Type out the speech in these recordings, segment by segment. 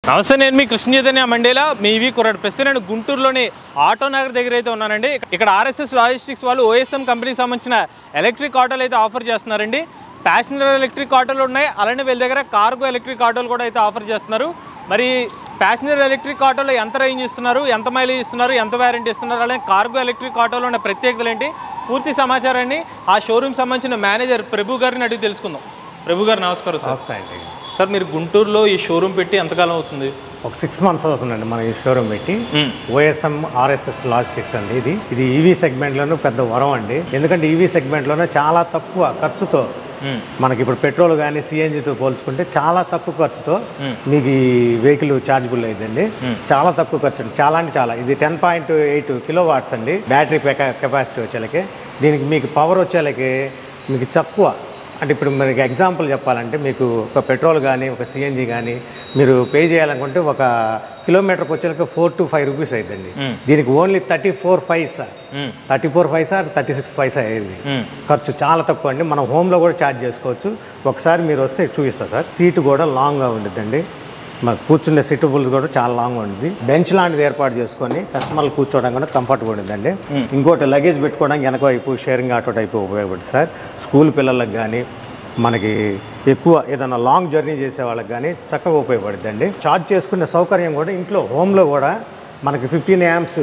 నమస్తే, నేను మీ కృష్ణ చైతన్య మండేలా మీ ఇవి కుర్రాడు. ప్రస్తుతం నేను గుంటూరులోని ఆటో నగర్ దగ్గర అయితే ఉన్నానండి. ఇక్కడ ఆర్ఎస్ఎస్ లాజిస్టిక్స్ వాళ్ళు ఓఎస్ఎం కంపెనీకి సంబంధించిన ఎలక్ట్రిక్ ఆటోలు అయితే ఆఫర్ చేస్తున్నారండి. ప్యాసింజర్ ఎలక్ట్రిక్ ఆటోలు ఉన్నాయి, అలానే వీళ్ళ దగ్గర కార్గో ఎలక్ట్రిక్ ఆటోలు కూడా అయితే ఆఫర్ చేస్తున్నారు. మరి ప్యాసింజర్ ఎలక్ట్రిక్ ఆటోలో ఎంత రేంజ్ ఇస్తున్నారు, ఎంత మైలేజ్ ఇస్తున్నారు, ఎంత వ్యారంటీ ఇస్తున్నారు, అలానే కార్గో ఎలక్ట్రిక్ ఆటోలో ఉన్న ప్రత్యేకతలు ఏంటి, పూర్తి సమాచారాన్ని ఆ షోరూమ్ సంబంధించిన మేనేజర్ ప్రభు గారిని అడిగి తెలుసుకుందాం. ప్రభు గారు నమస్కారం సార్. సార్, మీరు గుంటూరులో ఈ షోరూమ్ పెట్టి ఎంతకాలం అవుతుంది? ఒక 6 months అవుతుందండి మన ఈ షోరూమ్ పెట్టి. ఓఎస్ఎం ఆర్ఎస్ఎస్ లాజిస్టిక్స్ అండి. ఇది ఈవీ సెగ్మెంట్లోనూ పెద్ద వరం అండి. ఎందుకంటే ఈవీ సెగ్మెంట్లోనే చాలా తక్కువ ఖర్చుతో మనకి ఇప్పుడు పెట్రోల్ కానీ సిఎన్జితో పోల్చుకుంటే చాలా తక్కువ ఖర్చుతో మీకు ఈ వెహికల్ ఛార్జబుల్ అయిందండి. చాలా తక్కువ ఖర్చు, చాలా అంటే చాలా. ఇది 10.8 కిలోవాట్స్ అండి బ్యాటరీ కెపాసిటీ వచ్చేలకి. దీనికి మీకు పవర్ వచ్చేలకి మీకు తక్కువ. అంటే ఇప్పుడు మనకి ఎగ్జాంపుల్ చెప్పాలంటే మీకు ఒక పెట్రోల్ కానీ ఒక సిఎన్జి కానీ మీరు పే చేయాలనుకుంటే ఒక కిలోమీటర్కి వచ్చేలకు 4 to 5 రూపీస్ అవుతుందండి. దీనికి ఓన్లీ 34 పైసా 36 పైసా అయ్యేది. ఖర్చు చాలా తక్కువ అండి. మనం హోమ్లో కూడా ఛార్జ్ చేసుకోవచ్చు. ఒకసారి మీరు వస్తే చూపిస్తారు సార్. సీటు కూడా లాంగ్గా ఉండిద్దండి. మనకు కూర్చునే సిటబుల్స్ కూడా చాలా లాంగ్ ఉంటుంది. బెంచ్ లాంటిది ఏర్పాటు చేసుకొని కస్టమర్లు కూర్చోవడం కూడా కంఫర్ట్గా ఉంటుందండి. ఇంకోటి లగేజ్ పెట్టుకోవడానికి వెనక వైపు షేరింగ్ ఆటో టైపు ఉపయోగపడుతుంది సార్. స్కూల్ పిల్లలకు కానీ మనకి ఎక్కువ ఏదైనా లాంగ్ జర్నీ చేసే వాళ్ళకి కానీ చక్కగా ఉపయోగపడుతుందండి. ఛార్జ్ చేసుకునే సౌకర్యం కూడా ఇంట్లో హోమ్లో కూడా మనకి 15 amps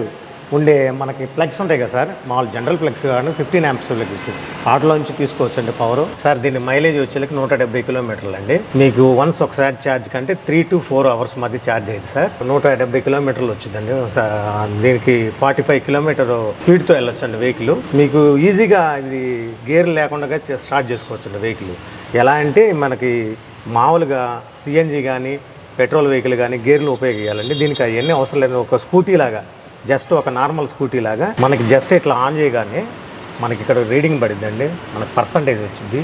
ఉండే మనకి ప్లగ్స్ ఉంటాయి కదా సార్, మామూలు జనరల్ ప్లగ్స్ కానీ 15 amps ప్లగ్స్ ఆటోలో నుంచి తీసుకోవచ్చు అండి పవర్. సార్ దీని మైలేజ్ వచ్చేకి 170 కిలోమీటర్లు అండి. మీకు వన్స్ ఒకసారి ఛార్జ్ కంటే 3 to 4 hours మధ్య ఛార్జ్ అయ్యింది సార్. 170 కిలోమీటర్లు వచ్చిందండి. దీనికి 45 కిలోమీటర్ స్పీడ్తో వెళ్ళొచ్చు అండి వెహికల్. మీకు ఈజీగా ఇది గేర్ లేకుండా స్టార్ట్ చేసుకోవచ్చు అండి వెహికల్. ఎలా అంటే మనకి మామూలుగా సిఎన్జి కానీ పెట్రోల్ వెహికల్ కానీ గేర్లు ఉపయోగించాలండి. దీనికి అవన్నీ అవసరం లేదు. ఒక స్కూటీ లాగా, జస్ట్ ఒక నార్మల్ స్కూటీ లాగా మనకి జస్ట్ ఇట్లా ఆన్ చేయగానే మనకి ఇక్కడ రీడింగ్ పడిద్దండి. మనకి పర్సంటేజ్ వచ్చింది,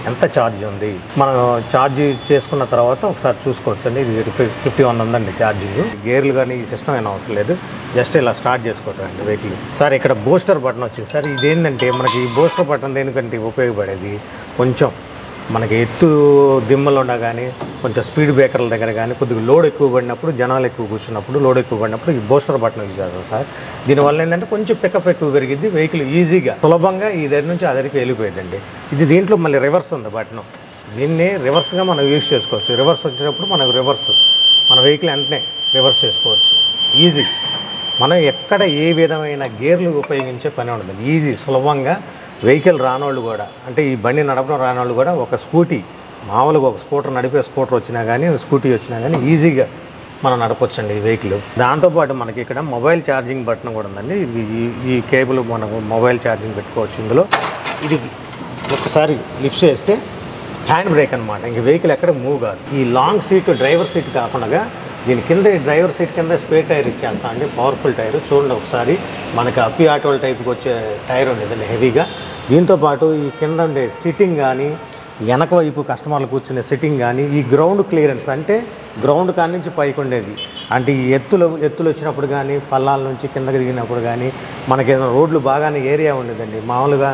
ఎంత ఛార్జ్ ఉంది. మనం ఛార్జ్ చేసుకున్న తర్వాత ఒకసారి చూసుకోవచ్చు అండి. ఇది 51 ఉందండి ఛార్జింగ్. గేర్లు కానీ ఈ సిస్టమ్ ఏమైనా అవసరం లేదు, జస్ట్ ఇలా స్టార్ట్ చేసుకోవటం అండి వెహికల్. సార్ ఇక్కడ బూస్టర్ బటన్ వచ్చింది సార్. ఇదేంటంటే మనకి ఈ బూస్టర్ బటన్ దేనికంటే ఉపయోగపడేది, కొంచెం మనకి ఎత్తు దిమ్మలు ఉన్నా కానీ కొంచెం స్పీడ్ బ్రేకర్ల దగ్గర కానీ కొద్దిగా లోడ్ ఎక్కువ పడినప్పుడు, జనాలు ఎక్కువ కూర్చున్నప్పుడు, లోడ్ ఎక్కువ పడినప్పుడు ఈ బూస్టర్ బటన్ యూజ్ చేస్తాం సార్. దీనివల్ల ఏంటంటే కొంచెం పికప్ ఎక్కువ పెరిగింది, వెహికల్ ఈజీగా సులభంగా ఈ దగ్గర నుంచి ఆ దగ్గరికి వెళ్ళిపోయిందండి. ఇది దీంట్లో మళ్ళీ రివర్స్ ఉంది బటన్. దీన్ని రివర్స్గా మనం యూజ్ చేసుకోవచ్చు. రివర్స్ వచ్చినప్పుడు మనకు మన వెహికల్ వెంటనే రివర్స్ చేసుకోవచ్చు ఈజీ. మనం ఎక్కడ ఏ విధమైన గేర్లు ఉపయోగించే పని ఉండదు. ఈజీ సులభంగా వెహికల్ రానోళ్ళు కూడా, అంటే ఈ బండి నడపడం రానోళ్ళు కూడా ఒక స్కూటీ, మామూలుగా ఒక స్కూటర్ నడిపే స్కూటర్ వచ్చినా కానీ స్కూటీ వచ్చినా కానీ ఈజీగా మనం నడపొచ్చండి ఈ వెహికల్. దాంతోపాటు మనకి ఇక్కడ మొబైల్ ఛార్జింగ్ బటన్ కూడా ఉందండి. ఈ కేబుల్ మనకు మొబైల్ ఛార్జింగ్ పెట్టుకోవచ్చు ఇందులో. ఇది ఒకసారి లిఫ్ట్ చేస్తే హ్యాండ్ బ్రేక్ అనమాట. ఇంక వెహికల్ ఎక్కడ మూవ్ కాదు. ఈ లాంగ్ సీట్ డ్రైవర్ సీట్ కాకుండా దీని కింద డ్రైవర్ సీట్ కింద స్పేర్ టైర్ ఇచ్చేస్తాం అండి. పవర్ఫుల్ టైర్ చూడండి ఒకసారి. మనకి అప్పి ఆటోల టైప్కి వచ్చే టైర్ ఉండేదండి హెవీగా. దీంతోపాటు ఈ కింద ఉండే సిట్టింగ్ కానీ, వెనక వైపు కస్టమర్లు కూర్చునే సిట్టింగ్ కానీ, ఈ గ్రౌండ్ క్లియరెన్స్ అంటే గ్రౌండ్ కాడి నుంచి పైకి ఉండేది, అంటే ఈ ఎత్తులు వచ్చినప్పుడు కానీ, పల్లాల నుంచి కిందకి దిగినప్పుడు కానీ మనకి ఏదైనా రోడ్లు బాగానే ఏరియా ఉండేదండి. మామూలుగా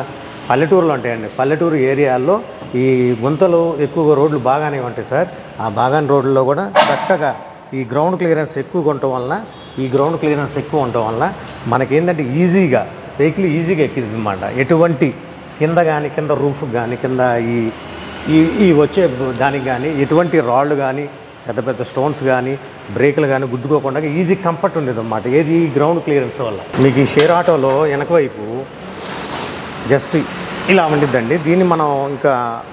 పల్లెటూరులో ఉంటాయండి. పల్లెటూరు ఏరియాల్లో ఈ గుంతలు ఎక్కువగా రోడ్లు బాగానే ఉంటాయి సార్. ఆ బాగానే రోడ్లలో కూడా చక్కగా ఈ గ్రౌండ్ క్లియరెన్స్ ఎక్కువగా ఉండటం వలన మనకేంటంటే ఈజీగా వెహికల్ ఈజీగా ఎక్కింది అనమాట. ఎటువంటి కింద కానీ, కింద రూఫ్ కానీ, కింద ఈ వచ్చే దానికి కానీ ఎటువంటి రాళ్ళు కానీ, పెద్ద పెద్ద స్టోన్స్ కానీ, బ్రేకులు కానీ గుద్దుకోకుండా ఈజీ కంఫర్ట్ ఉండేది అన్నమాట. ఏది గ్రౌండ్ క్లియరెన్స్ వల్ల. మీకు ఈ షేర్ ఆటోలో వెనక వైపు జస్ట్ ఇలా ఉండిద్దండి. దీన్ని మనం ఇంకా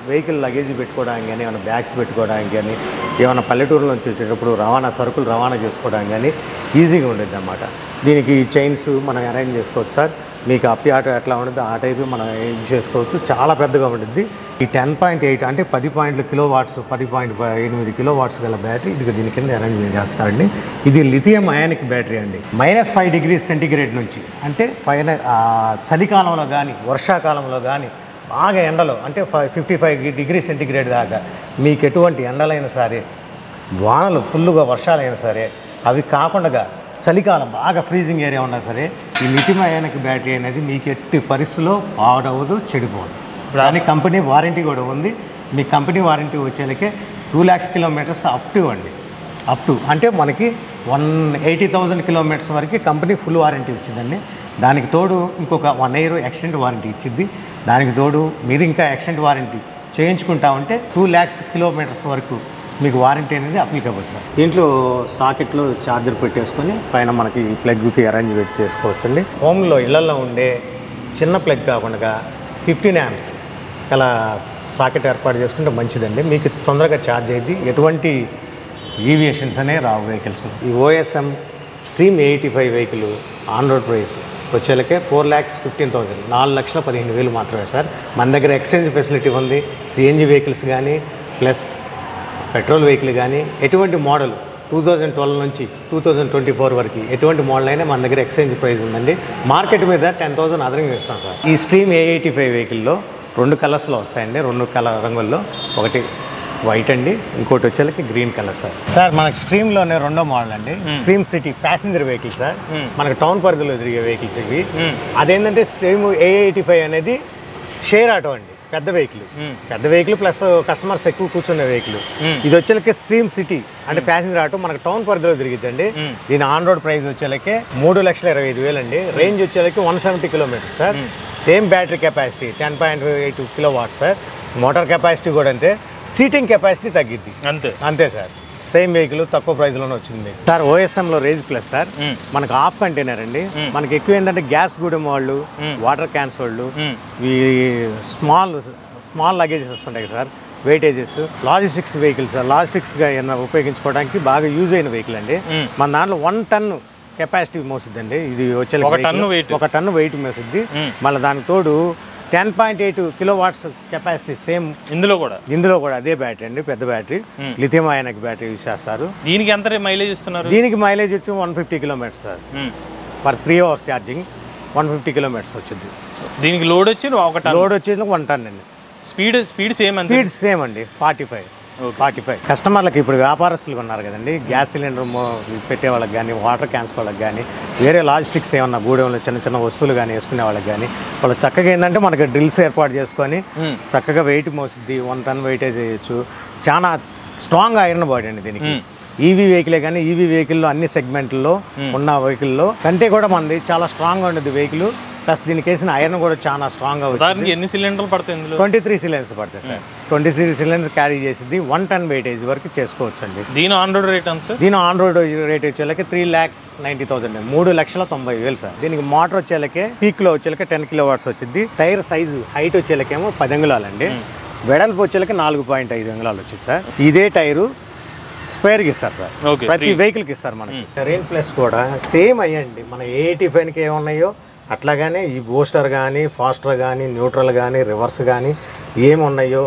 వెహికల్ లగేజ్ పెట్టుకోవడానికి కానీ, ఏమైనా బ్యాగ్స్ పెట్టుకోవడానికి కానీ, ఏమైనా పల్లెటూరుల నుంచి వచ్చేటప్పుడు సరుకులు రవాణా చేసుకోవడానికి కానీ ఈజీగా ఉండిద్ది అన్నమాట. దీనికి చైన్స్ మనం అరేంజ్ చేసుకోవచ్చు సార్. మీకు అప్పి ఆటో ఎట్లా ఉంటుంది ఆ టైపు మనం యూజ్ చేసుకోవచ్చు. చాలా పెద్దగా ఉంటుంది. ఈ 10.8 అంటే 10 కిలోవాట్స్ 10.8 కిలోవాట్స్ గల బ్యాటరీ ఇది దీని కింద అరేంజ్మెంట్ చేస్తారండి. ఇది లిథియం అయానిక్ బ్యాటరీ అండి. -5 degrees సెంటిగ్రేడ్ నుంచి, అంటే చలికాలంలో కానీ వర్షాకాలంలో కానీ బాగా ఎండలో అంటే 55 degrees సెంటిగ్రేడ్ దాకా మీకు ఎటువంటి ఎండలైనా సరే, వానలు ఫుల్గా వర్షాలైనా సరే, అవి కాకుండా చలికాలం బాగా ఫ్రీజింగ్ ఏరియా ఉన్నా సరే ఈ లిథియం అయానిక్ బ్యాటరీ అనేది మీకు ఎట్టి పరిస్థితిలో పాడవదు, చెడిపోదు. దానికి కంపెనీ వారంటీ కూడా ఉంది. మీ కంపెనీ వారంటీ వచ్చేలకే 2 lakhs kilometers అప్ టు అండి. అప్ టు అంటే మనకి 180,000 కిలోమీటర్స్ వరకు కంపెనీ ఫుల్ వారంటీ ఇచ్చిందండి. దానికి తోడు ఇంకొక 1 year ఎక్స్టెంట్ వారంటీ ఇచ్చింది. దానికి తోడు మీరు ఇంకా ఎక్స్టెంట్ వారంటీ చేయించుకుంటా ఉంటే 2 lakhs కిలోమీటర్స్ వరకు మీకు వారంటీ అనేది అప్లికబుల్ సార్. దీంట్లో సాకెట్లో ఛార్జర్ పెట్టేసుకొని పైన మనకి ప్లగ్కి అరేంజ్మెంట్ చేసుకోవచ్చండి. హోమ్లో ఇళ్లలో ఉండే చిన్న ప్లగ్ కాకుండా 15 amps అలా సాకెట్ ఏర్పాటు చేసుకుంటే మంచిదండి. మీకు తొందరగా ఛార్జ్ అయ్యింది. ఎటువంటి ఈవియేషన్స్ అనే రావు వెహికల్స్. ఈ OSM stream 85 vehicle on road price వచ్చేలకే 4,15,000 4,15,000 మాత్రమే సార్. మన దగ్గర ఎక్స్చేంజ్ ఫెసిలిటీ ఉంది. CNG వెహికల్స్ కానీ ప్లస్ పెట్రోల్ వెహికల్ కానీ ఎటువంటి మోడల్ 2012 నుంచి 2024 వరకు ఎటువంటి మోడల్ అయినా మన దగ్గర ఎక్స్చేంజ్ ప్రైస్ ఉందండి. మార్కెట్ మీద 10,000 అదనంగా ఇస్తాం సార్. ఈ స్ట్రీమ్ 85 వెహికల్లో 2 కలర్స్లో వస్తాయండి. 2 కలర్ రంగుల్లో, ఒకటి వైట్ అండి, ఇంకోటి వచ్చేలకి గ్రీన్ కలర్ సార్. సార్ మనకి స్ట్రీమ్లోనే రెండో మోడల్ అండి, stream city passenger vehicle sir. మనకు టౌన్ పరిధిలో తిరిగే వెహికల్స్ ఇవి. అదేంటంటే స్ట్రీమ్ 85 అనేది షేర్ ఆటో అండి, పెద్ద వెహికల్ ప్లస్ కస్టమర్స్ ఎక్కువ కూర్చునే వెహికల్. ఇది వచ్చేలకే స్ట్రీమ్ సిటీ అంటే ప్యాసింజర్ ఆటో మనకు టౌన్ పరిధిలో తిరిగిద్దండి. దీని ఆన్ రోడ్ ప్రైస్ వచ్చేలకే 3,25,000 అండి. రేంజ్ వచ్చేలకి 170 kilometres sir. Same battery capacity 10.8 kilowatt sir. Motor capacity కూడా అంతే. సీటింగ్ కెపాసిటీ తగ్గిద్ది అంతే సార్. సేమ్ వెహికల్ తక్కువ ప్రైస్లోనే వచ్చింది సార్. OSMలో రేజ్ ప్లస్ సార్. మనకు హాఫ్ కంటైనర్ అండి. మనకి ఎక్కువ ఏంటంటే గ్యాస్ గూడెం వాళ్ళు, వాటర్ క్యాన్స్ వాళ్ళు, ఈ స్మాల్ లగేజెస్ వస్తుంటాయి సార్, వెయిటేజెస్, లాజిస్టిక్స్ వెహికల్స్ లాజిస్టిక్స్గా ఏమైనా ఉపయోగించుకోవడానికి బాగా యూజ్ అయిన వెహికల్ అండి. మన దాంట్లో 1 ton కెపాసిటీ మోసిద్దండి. ఇది వచ్చే 1 ton వెయిట్ మోసిద్ది. మళ్ళీ దానికి తోడు 10.8 కిలోవాట్స్ కెపాసిటీ సేమ్ ఇందులో కూడా అదే బ్యాటరీ అండి, పెద్ద battery, lithium ionic battery use చేస్తారు. దీనికి ఎంత మైలేజ్ ఇస్తున్నారు? దీనికి మైలేజ్ వచ్చి 150 kilometres sir. Per 3 hours charging 150 kilometres వచ్చింది. దీనికి లోడ్ వచ్చి లోడ్ వచ్చేది 1 ton అండి. స్పీడ్ సేమ్ అండి 45. కస్టమర్లకు ఇప్పుడు వ్యాపారస్తులు ఉన్నారు కదండి, గ్యాస్ సిలిండర్ పెట్టే వాళ్ళకి కానీ, వాటర్ క్యాన్స్ వాళ్ళకి కానీ, వేరే లాజిస్టిక్స్ ఏమన్నా గూడెంలో చిన్న వస్తువులు కానీ వేసుకునే వాళ్ళకి కానీ, వాళ్ళు చక్కగా ఏంటంటే మనకి డ్రిల్స్ ఏర్పాటు చేసుకొని చక్కగా వెయిట్ మోసిద్ది. 1 ton వెయిటేజ్ చేయొచ్చు. చాలా స్ట్రాంగ్ ఐరన్ బాడీ అండి దీనికి. ఈవీ వెహికలే కానీ ఈవీ వెహికల్లో అన్ని సెగ్మెంట్లో ఉన్న వెహికల్లో కంటే కూడా మనది చాలా స్ట్రాంగ్గా ఉండేది వెహికల్. ప్లస్ దీనికి వేసిన ఐరన్ కూడా చాలా స్ట్రాంగ్గా వచ్చింది. ఎన్ని సిలిండర్లు పడతాయి? 23 cylinders పడతాయి సార్. 23 cylinders క్యారీ చేసింది. 1 ton వెయిటేజ్ వరకు చేసుకోవచ్చు అండి. దీని ఆన్ రోడ్ రేట్ దీని ఆన్ రోడ్ రేట్ వచ్చేలకి 3,90,000 3,90,000 సార్. దీనికి మోటార్ వచ్చేలకే పీక్లో వచ్చేలకే 10 kilowatts వచ్చింది. టైర్ సైజు హైట్ వచ్చేలకేమో 10 అంగుళాలు అండి. వెడల్పు వచ్చేలకి 4.5 అంగుళాలు వచ్చింది సార్. ఇదే టైరు స్పేర్కి ఇస్తారు సార్, ప్రతి వెహికల్కి ఇస్తారు మనకి. రెయిన్ ప్లస్ కూడా సేమ్ అయ్యండి. మన 85కి ఏమున్నాయో అట్లాగానే ఈ బూస్టర్ కానీ, ఫాస్టర్ కానీ, న్యూట్రల్ కానీ, రివర్స్ కానీ ఏమున్నాయో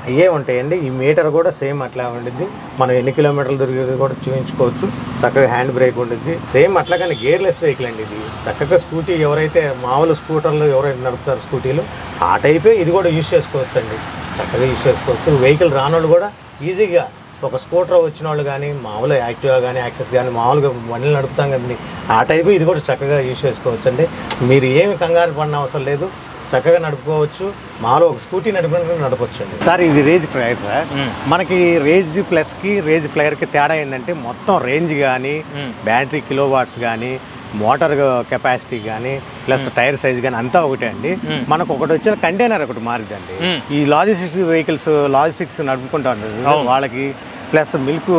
అయ్యే ఉంటాయండి. ఈ మీటర్ కూడా సేమ్ అట్లా ఉండిద్ది. మనం ఎన్ని కిలోమీటర్లు తిరిగేది కూడా చూపించుకోవచ్చు. చక్కగా హ్యాండ్ బ్రేక్ ఉండిద్ది. సేమ్ అట్లాగానే గేర్లెస్ వెహికల్ అండి ఇది. చక్కగా స్కూటీ ఎవరైతే మామూలు స్కూటర్లు ఎవరైతే నడుపుతారు స్కూటీలు ఆ టైపే ఇది కూడా యూజ్ చేసుకోవచ్చు అండి. చక్కగా యూజ్ చేసుకోవచ్చు. వెహికల్ రానోళ్ళు కూడా ఈజీగా ఒక స్కూటర్ వచ్చిన వాళ్ళు కానీ, మామూలు యాక్టివా కానీ, యాక్సెస్ కానీ, మామూలుగా బండ్లు నడుపుతాం కదండి ఆ టైపు ఇది కూడా చక్కగా యూజ్ చేసుకోవచ్చు అండి. మీరు ఏమి కంగారు పడిన అవసరం లేదు, చక్కగా నడుపుకోవచ్చు. మామూలు ఒక స్కూటీ నడపచ్చు అండి సార్. ఇది రేజ్ ఫ్లైర్ సార్. మనకి రేజ్ ప్లస్కి రేజ్ ఫ్లైర్కి తేడా ఏంటంటే మొత్తం రేంజ్ కానీ, బ్యాటరీ కిలోవాట్స్ కానీ, మోటార్ కెపాసిటీ కానీ, ప్లస్ టైర్ సైజ్ కానీ అంతా ఒకటే అండి. మనకు ఒకటి వచ్చిన కంటైనర్ ఒకటి మారిద్దండి. ఈ లాజిస్టిక్స్ నడుపుకుంటా ఉంటారు వాళ్ళకి, ప్లస్ మిల్క్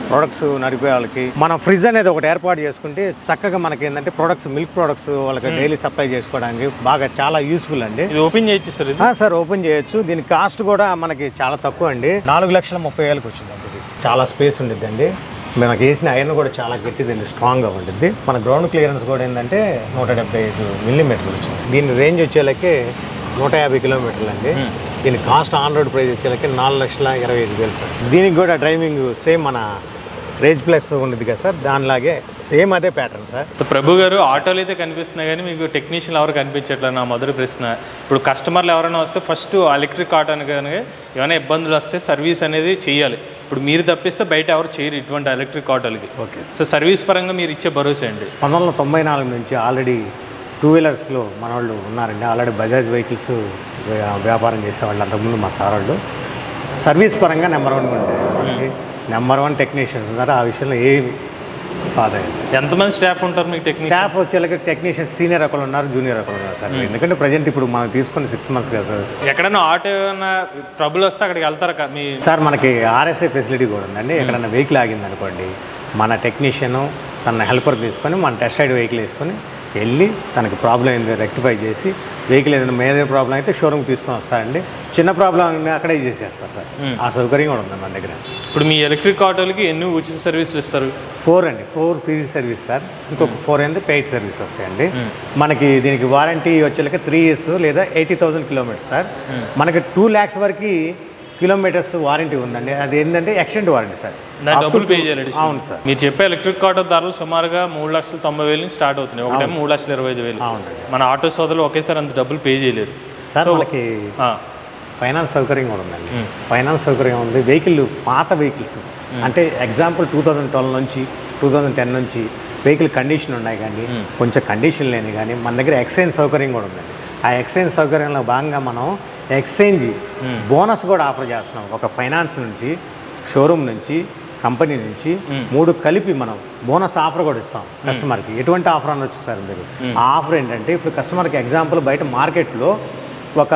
ప్రొడక్ట్స్ నడిపే వాళ్ళకి మనం ఫ్రిడ్జ్ అనేది ఒకటి ఏర్పాటు చేసుకుంటే చక్కగా మనకి ఏంటంటే మిల్క్ ప్రొడక్ట్స్ వాళ్ళకి డైలీ సప్లై చేసుకోవడానికి బాగా చాలా యూస్ఫుల్ అండి. ఓపెన్ చేయొచ్చు సార్ ఓపెన్ చేయొచ్చు. దీని కాస్ట్ కూడా మనకి చాలా తక్కువ అండి. 4,30,000 వచ్చిందండి. ఇది చాలా స్పేస్ ఉండిద్దండి. మనకి వేసిన ఐరన్ కూడా చాలా గట్టిదండి, స్ట్రాంగ్గా ఉంటుంది. మన గ్రౌండ్ క్లియరెన్స్ కూడా ఏంటంటే 175 మిల్లీమీటర్లు వచ్చింది. దీని రేంజ్ వచ్చేలకి 150 కిలోమీటర్లు అండి. దీని కాస్ట్ ఆన్ రోడ్ ప్రైస్ వచ్చేలకి 4,25,000 సార్. దీనికి కూడా డ్రైవింగ్ సేమ్ మన రేజ్ ప్లస్ ఉండేది కదా సార్, దానిలాగే సేమ్ అదే ప్యాటర్న్ సార్. ప్రభు గారు, ఆటోలు అయితే కనిపిస్తున్నాయి కానీ మీకు టెక్నీషియన్ ఎవరు కనిపించట్లేదు. నా మొదటి ప్రశ్న, ఇప్పుడు కస్టమర్లు ఎవరైనా వస్తే ఫస్ట్ ఎలక్ట్రిక్ ఆటోని కానీ ఏమైనా ఇబ్బందులు వస్తే సర్వీస్ అనేది చేయాలి. ఇప్పుడు మీరు తప్పిస్తే బయట ఎవరు చేయరు ఇటువంటి ఎలక్ట్రిక్ ఆటోలకి. ఓకే. సో సర్వీస్ పరంగా మీరు ఇచ్చే భరోసా అండి. 1994 నుంచి ఆల్రెడీ 2 వీలర్స్లో మన వాళ్ళు ఉన్నారండి. ఆల్రెడీ బజాజ్ వెహికల్స్ వ్యాపారం చేసేవాళ్ళు అంతకుముందు మా సార్ వాళ్ళు. సర్వీస్ పరంగా నెంబర్ 1 ఉండేది మనకి. నెంబర్ 1 టెక్నీషియన్స్ ఉన్నారు. ఆ విషయంలో ఏమి బాధ. ఎంతమంది స్టాఫ్ ఉంటారు మీకు టెక్నీషియన్? స్టాఫ్ వచ్చేళ్ళకి టెక్నీషియన్స్ సీనియర్ ఒకరు ఉన్నారు, జూనియర్ ఒకరు ఉన్నారు సార్. ఎందుకంటే ప్రజెంట్ ఇప్పుడు మనం తీసుకుని 6 months కదా సార్. ఎక్కడైనా ఆటో ఏమైనా ట్రబుల్ వస్తే అక్కడికి వెళ్తారా మీ? సార్ మనకి ఆర్ఎస్ఐ ఫెసిలిటీ కూడా ఉందండి. ఎక్కడైనా వెహికల్ ఆగింది అనుకోండి, మన టెక్నీషియను తన హెల్పర్ తీసుకొని మన టెస్ట్ రైడ్ వెహికల్ వేసుకొని వెళ్ళి తనకి ప్రాబ్లం ఏందో రెక్టిఫై చేసి, వెహికల్ ఏదైనా మేజర్ ప్రాబ్లం అయితే షోరూమ్కి తీసుకొని వస్తారండి. చిన్న ప్రాబ్లం అక్కడే చేసేస్తారు సార్. ఆ సౌకర్యం కూడా ఉంది మన దగ్గర. ఇప్పుడు మీ ఎలక్ట్రిక్ ఆటోలకి ఎన్ని ఉచిత సర్వీసులు ఇస్తారు? 4 అండి. 4 ఫ్రీ సర్వీస్ సార్. ఇంకొక 4 ఏంది పెయిడ్ సర్వీస్ వస్తాయండి. మనకి దీనికి వారంటీ వచ్చేళ్ళకి 3 years లేదా 80,000 kilometers సార్. మనకి 2 lakhs వరకు కిలోమీటర్స్ వారంటీ ఉందండి. అది ఏంటంటే ఎక్స్టెండ్ వారంటీ సార్. డబ్బులు పే చేయాలి. అవును సార్. మీరు చెప్పే ఎలక్ట్రిక్ ఆటో ధరలు సుమారుగా 3,90,000 నుంచి స్టార్ట్ అవుతున్నాయి. ఒకటేమో 3,25,000. అవునండి. మన ఆటో సోదరులు ఒకేసారి అంత డబ్బులు పే చేయలేరు సార్. మనకి ఫైనాన్స్ సౌకర్యం కూడా ఉందండి. ఫైనాన్స్ సౌకర్యం ఉంది. వెహికల్ పాత వెహికల్స్ అంటే ఎగ్జాంపుల్ 2012 నుంచి 2010 నుంచి వెహికల్ కండిషన్ ఉన్నాయి, కానీ కొంచెం కండిషన్ లేని కానీ మన దగ్గర ఎక్స్చేంజ్ సౌకర్యం కూడా ఉందండి. ఆ ఎక్స్చేంజ్ సౌకర్యంలో భాగంగా మనం ఎక్స్చేంజ్ బోనస్ కూడా ఆఫర్ చేస్తున్నాం. ఒక ఫైనాన్స్ నుంచి, షోరూమ్ నుంచి, కంపెనీ నుంచి 3 కలిపి మనం బోనస్ ఆఫర్ కూడా ఇస్తాం కస్టమర్కి. ఎటువంటి ఆఫర్ అనొచ్చు సార్ మీరు? ఆ ఆఫర్ ఏంటంటే ఇప్పుడు కస్టమర్కి ఎగ్జాంపుల్ బయట మార్కెట్లో ఒక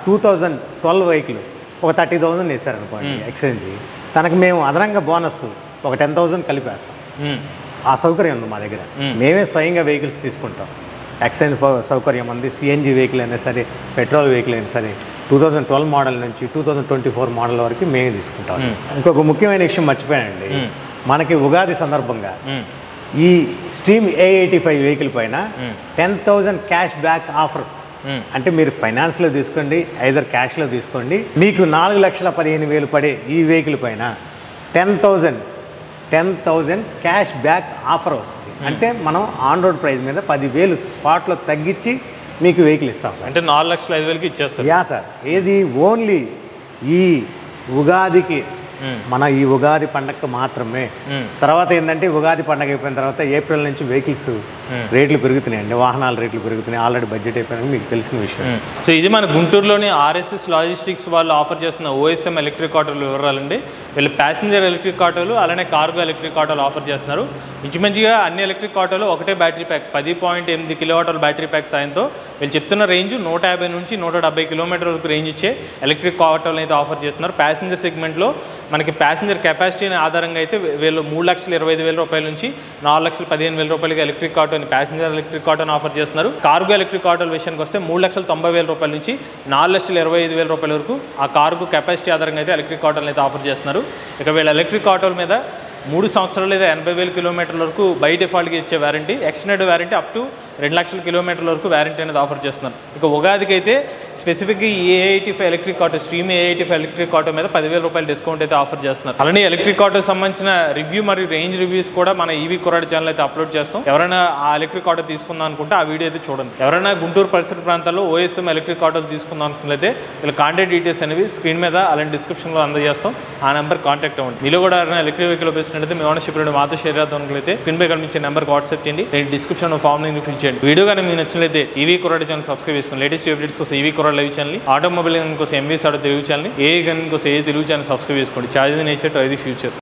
2012 వెహికల్ ఒక 30,000 వేసారనుకోండి ఎక్స్చేంజ్, తనకు మేము అదనంగా బోనస్ ఒక 10,000 కలిపేస్తాం. ఆ సౌకర్యం ఉంది మా దగ్గర. మేమే స్వయంగా వెహికల్స్ తీసుకుంటాం. ఎక్స్చేంజ్ సౌకర్యం ఉంది. సిఎన్జి వెహికల్ అయినా సరే, పెట్రోల్ వెహికల్ అయినా సరే 2012 మోడల్ నుంచి 2024 మోడల్ వరకు మేమే తీసుకుంటాం. ఇంకొక ముఖ్యమైన విషయం మర్చిపోయానండి. మనకి ఉగాది సందర్భంగా ఈ స్ట్రీమ్ A85 వెహికల్ పైన 10,000 క్యాష్ బ్యాక్ ఆఫర్. అంటే మీరు ఫైనాన్స్లో తీసుకోండి, ఐదర్ క్యాష్లో తీసుకోండి, మీకు 4,15,000 పడే ఈ వెహికల్ పైన 10,000 క్యాష్ బ్యాక్ ఆఫర్ వస్తుంది. అంటే మనం ఆన్ రోడ్ ప్రైస్ మీద 10,000 స్పాట్లో తగ్గించి మీకు వెహికల్ ఇస్తాం సార్. అంటే 4,05,000కి ఇచ్చేస్తారు. Yeah sir. ఏది ఓన్లీ ఈ ఉగాదికి, మన ఈ ఉగాది పండగకు మాత్రమే. తర్వాత ఏంటంటే ఉగాది పండగ అయిపోయిన తర్వాత ఏప్రిల్ నుంచి వెహికల్స్ రేట్లు పెరుగుతున్నాయండి. వాహనాల రేట్లు పెరుగుతున్నాయి. ఆల్రెడీ బడ్జెట్ అయిపోయినా మీకు తెలిసిన విషయం. సో ఇది మన గుంటూరులోని ఆర్ఎస్ఎస్ లాజిస్టిక్స్ వాళ్ళు ఆఫర్ చేస్తున్న OSM ఎలక్ట్రిక్ ఆటోలు వివరాలండి. వీళ్ళు ప్యాసింజర్ ఎలక్ట్రిక్ ఆటోలు అలానే కార్గో ఎలక్ట్రిక్ ఆటోలు ఆఫర్ చేస్తున్నారు. ఇంచుమించుగా అన్ని ఎలక్ట్రిక్ ఆటోలు ఒకటే battery pack 10.8 kW battery pack సాయంతో వీళ్ళు చెప్తున్న రేంజ్ 150 నుంచి 170 kilometers వరకు రేంజ్ ఇచ్చే ఎలక్ట్రిక్ ఆటోలు అయితే ఆఫర్ చేస్తున్నారు. ప్యాసింజర్ సెగ్మెంట్లో మనకి ప్యాసింజర్ కెపాసిటీని ఆధారంగా అయితే వీళ్ళు 3,25,000 రూపాయల నుంచి 4,15,000 రూపాయలకి ఎలక్ట్రిక్ ఆటోని, ప్యాసింజర్ ఎలక్ట్రిక్ ఆటోని ఆఫర్ చేస్తున్నారు. కార్గో ఎలక్ట్రిక్ ఆటోల విషయానికి వస్తే 3,90,000 రూపాయల నుంచి 4,25,000 రూపాయల వరకు ఆ కార్గో కెపాసిటీ ఆధారంగా అయితే ఎలక్ట్రిక్ ఆటోలను అయితే ఆఫర్ చేస్తున్నారు. ఇక వీళ్ళ ఎలక్ట్రిక్ ఆటోల మీద 3 సంవత్సరాలు లేదా 80,000 kilometers వరకు బై డిఫాల్ట్గా ఇచ్చే warranty, extended warranty up to 2,00,000 kilometers వరకు వారంటీ అనేది ఆఫర్ చేస్తున్నారు. ఇక ఉగాదికి అయితే స్పెసిఫిక్గా ఈ A85 electric auto, stream A85 electric auto మీద 10,000 రూపాయల డిస్కౌంట్ అయితే ఆఫర్ చేస్తున్నారు. అలానే ఎలక్ట్రిక్ ఆటో సంబంధించిన రివ్యూ మరియు రేంజ్ రివ్యూస్ కూడా మన ఈవీ కుర్రాడి ఛానల్ అయితే అప్లోడ్ చేస్తాం. ఎవరైనా ఆ ఎలక్ట్రిక్ ఆటో తీసుకుందాం అనుకుంటే ఆ వీడియో అయితే చూడండి. ఎవరైనా గుంటూరు పరిసర ప్రాంతాల్లో OSM ఎలక్ట్రిక్ ఆటోలు తీసుకుందాం అనుకున్నట్లయితే వీళ్ళ కాంటాక్ట్ డీటెయిల్స్ అనేవి స్క్రీన్ మీద అలాంటి డిస్క్రిప్షన్లో అందజేస్తాం. ఆ నెంబర్ కాంటాక్ట్ అవ్వండి. మీలో కూడా ఎవరైనా ఎలక్ట్రిక్ వెహికల్ ఉపయోగిస్తున్నట్లయితే మీ ఓనర్షిప్ మాతో షేర్ చేద్దాం అనుకుంటే స్క్రీన్ పై కనిపించే నెంబర్కి వాట్సాప్ చేయండి. డిస్క్రిప్షన్ ఫామ్ ని ఫిల్ చేయండి. వీడియో కానీ మీకు నచ్చినట్లయితే ఈవీ కుర్రాడి ఛానల్ సబ్స్క్రైబ్ చేసుకోండి. లేటెస్ట్ అప్డేట్స్ కోసం ఈవీ కుర్రాడి లైవ్ ఛానల్, ఆటోమొబైల్ కోసం MVS ఆటో తెలుగు ఛానల్, ఏ గన్ కోసం ఏ తెలుగు ఛానల్ సబ్స్క్రైబ్ చేసుకోండి. Charge the nature, try the future.